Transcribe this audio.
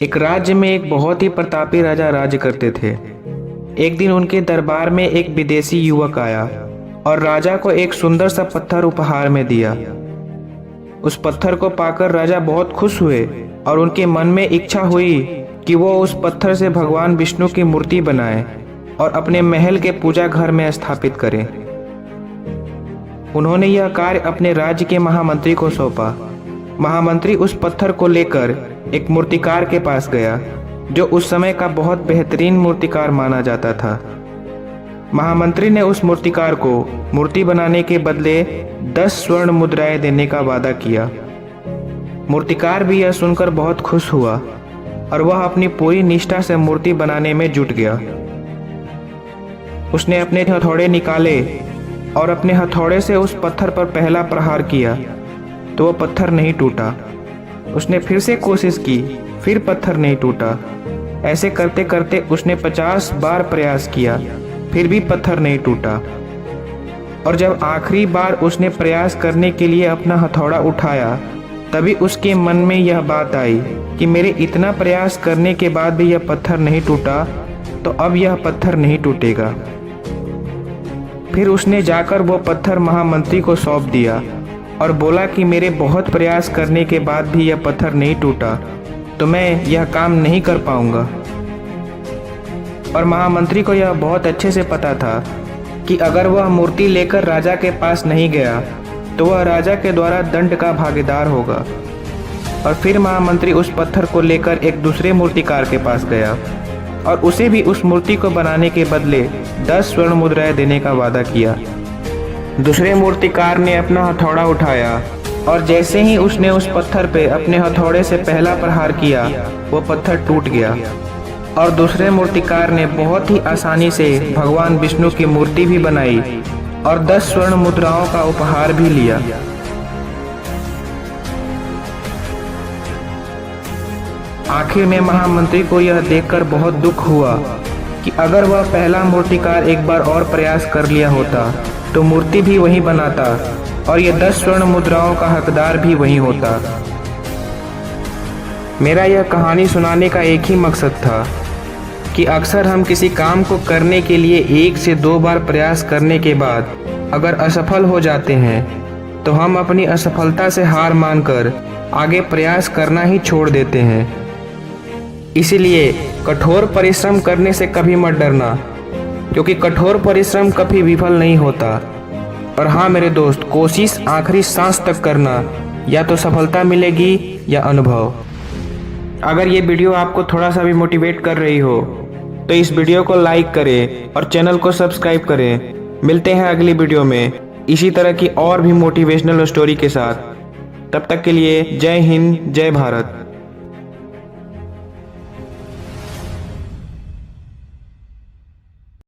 एक राज्य में एक बहुत ही प्रतापी राजा राज्य करते थे। एक दिन उनके दरबार में एक विदेशी युवक आया और राजा को एक सुंदर सा पत्थर उपहार में दिया। उस पत्थर को पाकर राजा बहुत खुश हुए और उनके मन में इच्छा हुई कि वो उस पत्थर से भगवान विष्णु की मूर्ति बनाए और अपने महल के पूजा घर में स्थापित करें। उन्होंने यह कार्य अपने राज्य के महामंत्री को सौंपा। महामंत्री उस पत्थर को लेकर एक मूर्तिकार के पास गया, जो उस समय का बहुत बेहतरीन मूर्तिकार माना जाता था। महामंत्री ने उस मूर्तिकार को मूर्ति बनाने के बदले 10 स्वर्ण मुद्राएं देने का वादा किया। मूर्तिकार भी यह सुनकर बहुत खुश हुआ और वह अपनी पूरी निष्ठा से मूर्ति बनाने में जुट गया। उसने अपने हथौड़े निकाले और अपने हथौड़े से उस पत्थर पर पहला प्रहार किया तो वह पत्थर नहीं टूटा। उसने फिर से कोशिश की, फिर पत्थर नहीं टूटा। ऐसे करते करते उसने 50 बार प्रयास किया, फिर भी पत्थर नहीं टूटा। और जब आखिरी बार उसने प्रयास करने के लिए अपना हथौड़ा उठाया, तभी उसके मन में यह बात आई कि मेरे इतना प्रयास करने के बाद भी यह पत्थर नहीं टूटा, तो अब यह पत्थर नहीं टूटेगा। फिर उसने जाकर वो पत्थर महामंत्री को सौंप दिया और बोला कि मेरे बहुत प्रयास करने के बाद भी यह पत्थर नहीं टूटा, तो मैं यह काम नहीं कर पाऊंगा। और महामंत्री को यह बहुत अच्छे से पता था कि अगर वह मूर्ति लेकर राजा के पास नहीं गया तो वह राजा के द्वारा दंड का भागीदार होगा। और फिर महामंत्री उस पत्थर को लेकर एक दूसरे मूर्तिकार के पास गया और उसे भी उस मूर्ति को बनाने के बदले 10 स्वर्ण मुद्राएं देने का वादा किया। दूसरे मूर्तिकार ने अपना हथौड़ा उठाया और जैसे ही उसने उस पत्थर पे अपने हथौड़े से पहला प्रहार किया, वो पत्थर टूट गया। और दूसरे मूर्तिकार ने बहुत ही आसानी से भगवान विष्णु की मूर्ति भी बनाई और 10 स्वर्ण मुद्राओं का उपहार भी लिया। आखिर में महामंत्री को यह देखकर बहुत दुख हुआ कि अगर वह पहला मूर्तिकार एक बार और प्रयास कर लिया होता तो मूर्ति भी वही बनाता और ये 10 स्वर्ण मुद्राओं का हकदार भी वही होता। मेरा यह कहानी सुनाने का एक ही मकसद था कि अक्सर हम किसी काम को करने के लिए 1 से 2 बार प्रयास करने के बाद अगर असफल हो जाते हैं तो हम अपनी असफलता से हार मानकर आगे प्रयास करना ही छोड़ देते हैं। इसीलिए कठोर परिश्रम करने से कभी मत डरना, क्योंकि कठोर परिश्रम कभी विफल नहीं होता। और हाँ मेरे दोस्त, कोशिश आखिरी सांस तक करना, या तो सफलता मिलेगी या अनुभव। अगर ये वीडियो आपको थोड़ा सा भी मोटिवेट कर रही हो तो इस वीडियो को लाइक करें और चैनल को सब्सक्राइब करें। मिलते हैं अगली वीडियो में इसी तरह की और भी मोटिवेशनल स्टोरी के साथ। तब तक के लिए जय हिंद, जय भारत।